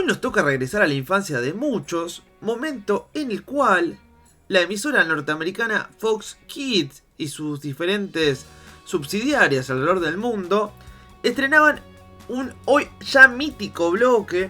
nos toca regresar a la infancia de muchos, momento en el cual la emisora norteamericana Fox Kids y sus diferentes subsidiarias alrededor del mundo estrenaban un hoy ya mítico bloque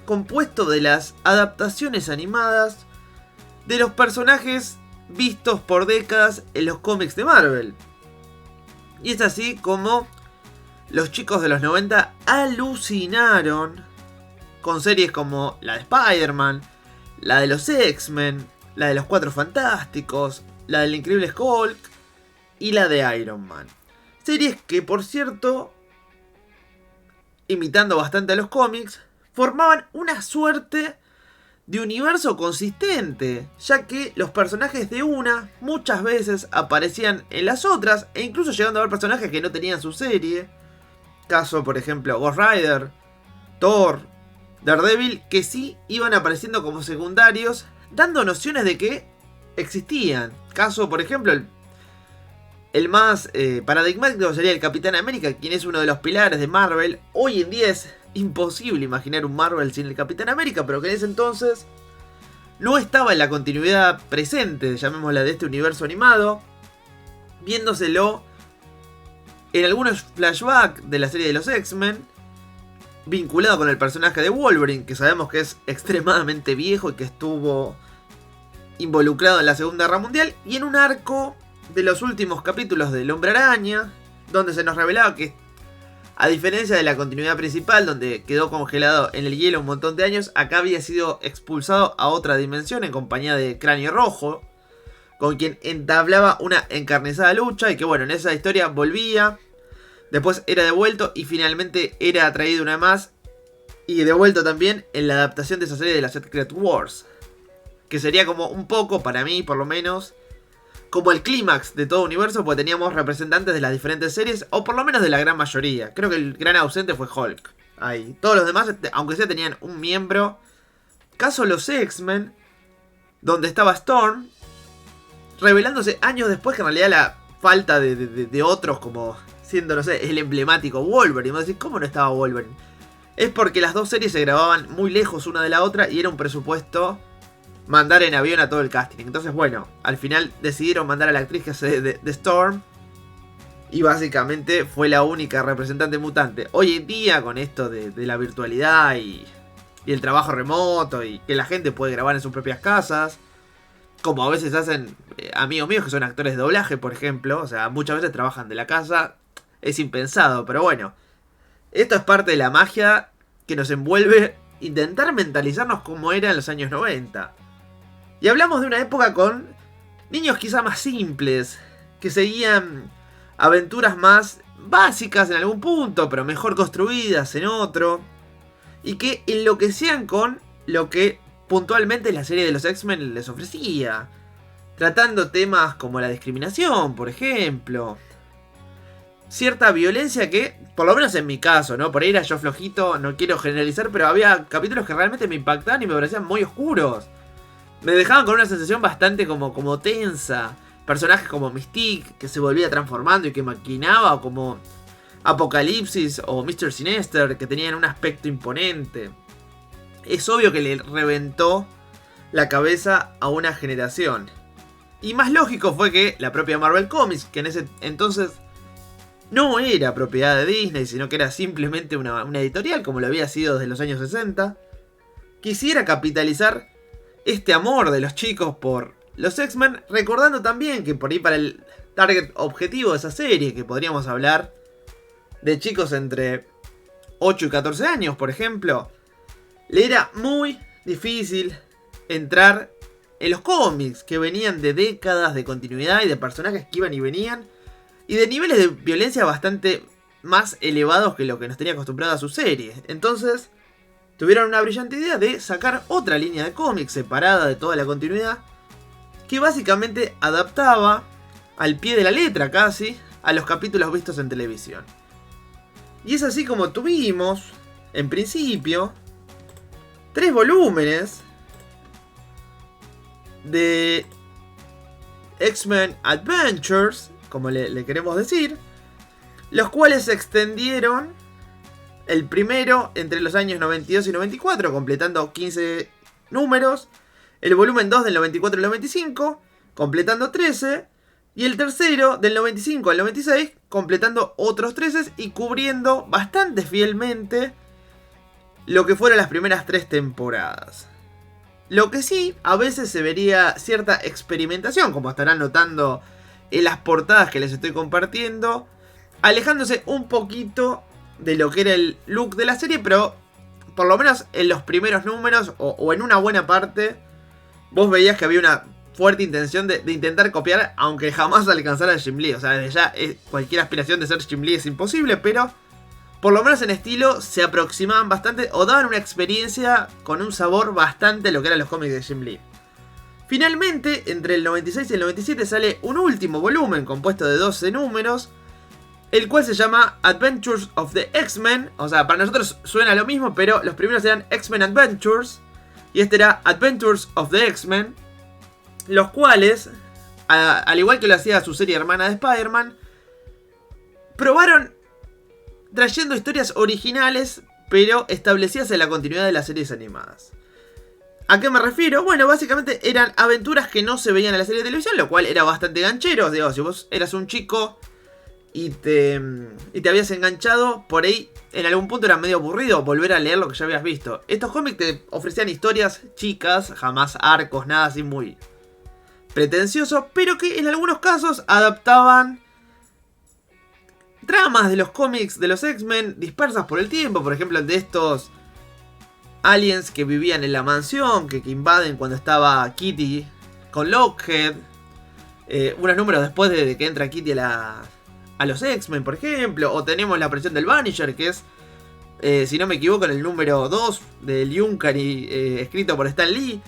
compuesto de las adaptaciones animadas de los personajes vistos por décadas en los cómics de Marvel. Y es así como los chicos de los 90 alucinaron con series como la de Spider-Man, la de los X-Men, la de los Cuatro Fantásticos, la del Increíble Hulk y la de Iron Man. Series que, por cierto, imitando bastante a los cómics, formaban una suerte de universo consistente, ya que los personajes de una muchas veces aparecían en las otras, e incluso llegando a haber personajes que no tenían su serie. Caso, por ejemplo, Ghost Rider, Thor, Daredevil, que sí iban apareciendo como secundarios, dando nociones de que existían. Caso, por ejemplo, el más paradigmático sería el Capitán América, quien es uno de los pilares de Marvel. Hoy en día es imposible imaginar un Marvel sin el Capitán América, pero que en ese entonces no estaba en la continuidad presente, llamémosla, de este universo animado, viéndoselo en algunos flashbacks de la serie de los X-Men, vinculado con el personaje de Wolverine, que sabemos que es extremadamente viejo y que estuvo involucrado en la Segunda Guerra Mundial, y en un arco de los últimos capítulos del Hombre Araña, donde se nos revelaba que, a diferencia de la continuidad principal, donde quedó congelado en el hielo un montón de años, acá había sido expulsado a otra dimensión en compañía de Cráneo Rojo, con quien entablaba una encarnizada lucha, y que bueno, en esa historia volvía, después era devuelto y finalmente era atraído una más y devuelto también en la adaptación de esa serie de la Secret Wars, que sería como un poco, para mí por lo menos, como el clímax de todo universo, porque teníamos representantes de las diferentes series, o por lo menos de la gran mayoría. Creo que el gran ausente fue Hulk. Ahí. Todos los demás, aunque sea, tenían un miembro. Caso los X-Men, donde estaba Storm, revelándose años después que en realidad la falta de otros, como siendo, no sé, el emblemático Wolverine. Vos decís, ¿cómo no estaba Wolverine? Es porque las dos series se grababan muy lejos una de la otra y era un presupuesto mandar en avión a todo el casting. Entonces, bueno, al final decidieron mandar a la actriz que hace de Storm, y básicamente fue la única representante mutante. Hoy en día, con esto de la virtualidad y el trabajo remoto, y que la gente puede grabar en sus propias casas, como a veces hacen amigos míos que son actores de doblaje, por ejemplo, o sea, muchas veces trabajan de la casa, es impensado, pero bueno, esto es parte de la magia que nos envuelve intentar mentalizarnos cómo era en los años 90. Y hablamos de una época con niños quizá más simples, que seguían aventuras más básicas en algún punto, pero mejor construidas en otro, y que enloquecían con lo que puntualmente la serie de los X-Men les ofrecía, tratando temas como la discriminación, por ejemplo, cierta violencia que, por lo menos en mi caso, ¿no? Por ahí era yo flojito, no quiero generalizar, pero había capítulos que realmente me impactaban y me parecían muy oscuros. Me dejaban con una sensación bastante como tensa. Personajes como Mystique, que se volvía transformando y que maquinaba, o como Apocalipsis o Mr. Sinister, que tenían un aspecto imponente. Es obvio que le reventó la cabeza a una generación. Y más lógico fue que la propia Marvel Comics, que en ese entonces no era propiedad de Disney, sino que era simplemente una editorial, como lo había sido desde los años 60, quisiera capitalizar este amor de los chicos por los X-Men, recordando también que por ahí para el target objetivo de esa serie, que podríamos hablar de chicos entre 8 y 14 años, por ejemplo, le era muy difícil entrar en los cómics, que venían de décadas de continuidad y de personajes que iban y venían, y de niveles de violencia bastante más elevados que lo que nos tenía acostumbrado a su serie. Entonces tuvieron una brillante idea de sacar otra línea de cómics separada de toda la continuidad, que básicamente adaptaba al pie de la letra casi a los capítulos vistos en televisión. Y es así como tuvimos, en principio, 3 volúmenes de X-Men Adventures, como le queremos decir, los cuales se extendieron el primero entre los años 92 y 94, completando 15 números. El volumen 2 del 94 al 95, completando 13. Y el tercero del 95 al 96, completando otros 13 y cubriendo bastante fielmente lo que fueron las primeras 3 temporadas. Lo que sí, a veces se vería cierta experimentación, como estarán notando en las portadas que les estoy compartiendo, alejándose un poquito de lo que era el look de la serie, pero por lo menos en los primeros números o en una buena parte, vos veías que había una fuerte intención de intentar copiar, aunque jamás alcanzara a Jim Lee. O sea, desde ya cualquier aspiración de ser Jim Lee es imposible, pero por lo menos en estilo se aproximaban bastante o daban una experiencia con un sabor bastante a lo que eran los cómics de Jim Lee. Finalmente, entre el 96 y el 97 sale un último volumen compuesto de 12 números, el cual se llama Adventures of the X-Men. O sea, para nosotros suena lo mismo, pero los primeros eran X-Men Adventures y este era Adventures of the X-Men, los cuales, al igual que lo hacía su serie hermana de Spider-Man, probaron trayendo historias originales, pero establecidas en la continuidad de las series animadas. ¿A qué me refiero? Bueno, básicamente eran aventuras que no se veían en la serie de televisión, lo cual era bastante ganchero. Digo, si vos eras un chico y te habías enganchado, por ahí en algún punto era medio aburrido volver a leer lo que ya habías visto. Estos cómics te ofrecían historias chicas, jamás arcos, nada así muy pretencioso, pero que en algunos casos adaptaban tramas de los cómics de los X-Men dispersas por el tiempo. Por ejemplo, el de estos aliens que vivían en la mansión, que invaden cuando estaba Kitty con Lockheed. Unos números después de que entra Kitty a los X-Men, por ejemplo. O tenemos la aparición del Vanisher, que es, si no me equivoco, en el número 2 del Yunkai, escrito por Stan Lee,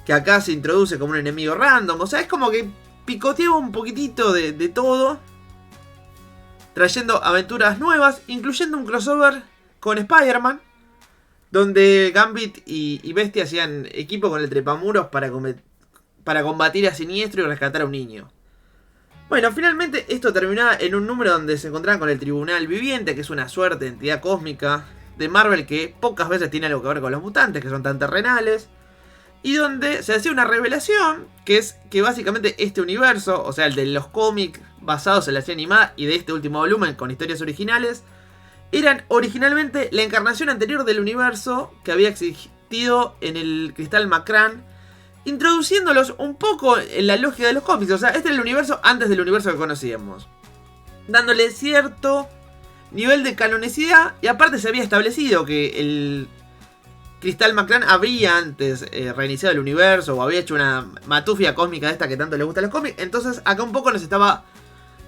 que acá se introduce como un enemigo random. O sea, es como que picoteaba un poquitito de todo, trayendo aventuras nuevas, incluyendo un crossover con Spider-Man, donde Gambit y Bestia hacían equipo con el Trepamuros para combatir a Siniestro y rescatar a un niño. Bueno, finalmente esto terminaba en un número donde se encontraban con el Tribunal Viviente, que es una suerte de entidad cósmica de Marvel que pocas veces tiene algo que ver con los mutantes, que son tan terrenales. Y donde se hacía una revelación, que es que básicamente este universo, o sea, el de los cómics basados en la serie animada y de este último volumen con historias originales, eran originalmente la encarnación anterior del universo que había existido en el Cristal Macrán, introduciéndolos un poco en la lógica de los cómics. O sea, este era el universo antes del universo que conocíamos, dándole cierto nivel de canonicidad. Y aparte se había establecido que el Cristal Macrán había antes reiniciado el universo o había hecho una matufia cósmica de esta que tanto le gusta a los cómics. Entonces acá un poco nos estaba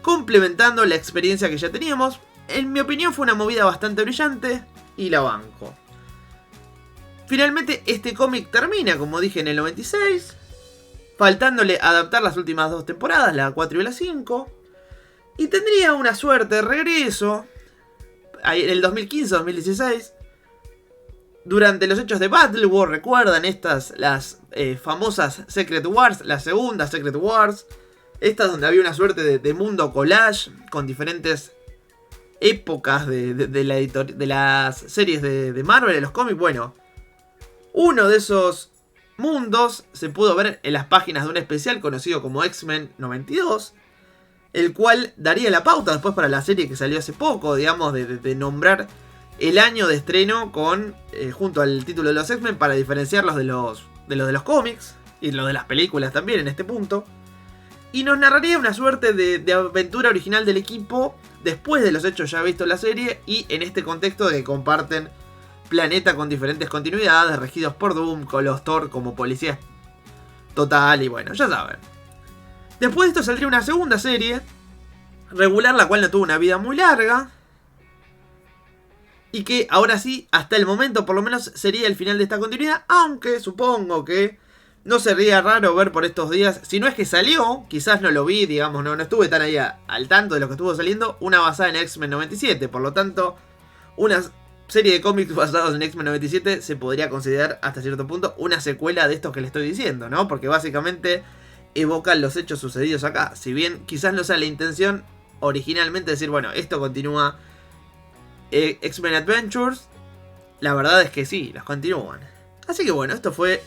complementando la experiencia que ya teníamos. En mi opinión fue una movida bastante brillante y la banco. Finalmente este cómic termina, como dije, en el 96, faltándole adaptar las últimas 2 temporadas, la 4 y la 5. Y tendría una suerte de regreso en el 2015-2016. Durante los hechos de Battle War, recuerdan las famosas Secret Wars, la segunda Secret Wars. Estas donde había una suerte de mundo collage con diferentes épocas de las series de Marvel, de los cómics. Bueno, uno de esos mundos se pudo ver en las páginas de un especial conocido como X-Men 92, el cual daría la pauta después para la serie que salió hace poco, digamos, de nombrar el año de estreno junto al título de los X-Men para diferenciarlos de los cómics y los de las películas también en este punto. Y nos narraría una suerte de aventura original del equipo después de los hechos ya vistos en la serie y en este contexto de que comparten planeta con diferentes continuidades, regidos por Doom, con los Thor como policías total y bueno, ya saben. Después de esto saldría una segunda serie regular, la cual no tuvo una vida muy larga. Y que ahora sí, hasta el momento por lo menos, sería el final de esta continuidad. Aunque supongo que no sería raro ver por estos días, si no es que salió, quizás no lo vi, digamos, no estuve tan ahí al tanto de lo que estuvo saliendo, una basada en X-Men 97. Por lo tanto, una serie de cómics basados en X-Men 97 se podría considerar hasta cierto punto una secuela de estos que le estoy diciendo, ¿no? Porque básicamente evocan los hechos sucedidos acá. Si bien quizás no sea la intención originalmente decir, bueno, esto continúa X-Men Adventures, la verdad es que sí, los continúan. Así que bueno, esto fue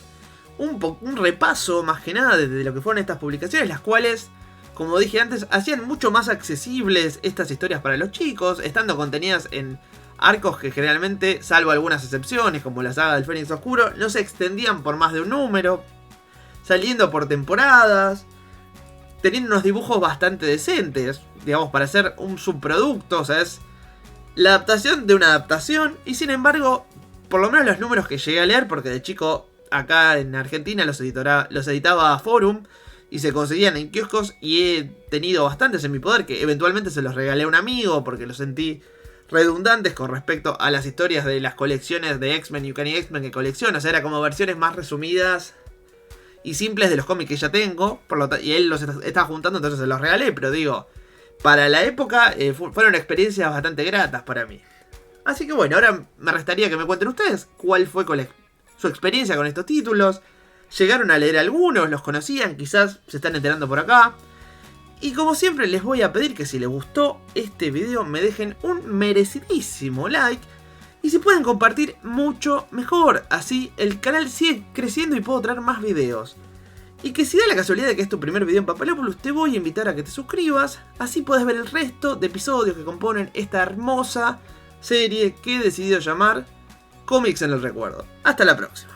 un repaso más que nada de lo que fueron estas publicaciones, las cuales, como dije antes, hacían mucho más accesibles estas historias para los chicos, estando contenidas en arcos que generalmente, salvo algunas excepciones, como la saga del Fénix Oscuro, no se extendían por más de un número, saliendo por temporadas, teniendo unos dibujos bastante decentes, digamos, para ser un subproducto, o sea, es la adaptación de una adaptación, y sin embargo, por lo menos los números que llegué a leer, porque de chico acá en Argentina los editaba Forum, y se conseguían en kioscos, y he tenido bastantes en mi poder, que eventualmente se los regalé a un amigo, porque los sentí redundantes con respecto a las historias de las colecciones de X-Men y Uncanny X-Men que colecciono, o sea, era como versiones más resumidas y simples de los cómics que ya tengo, y él los estaba juntando, entonces se los regalé, pero digo, para la época fueron experiencias bastante gratas para mí. Así que bueno, ahora me restaría que me cuenten ustedes cuál fue su experiencia con estos títulos. ¿Llegaron a leer algunos? ¿Los conocían? Quizás se están enterando por acá. Y como siempre les voy a pedir que si les gustó este video me dejen un merecidísimo like. Y si pueden compartir, mucho mejor. Así el canal sigue creciendo y puedo traer más videos. Y que si da la casualidad de que es tu primer video en Papalópolis, te voy a invitar a que te suscribas. Así puedes ver el resto de episodios que componen esta hermosa serie que he decidido llamar Cómics en el Recuerdo. Hasta la próxima.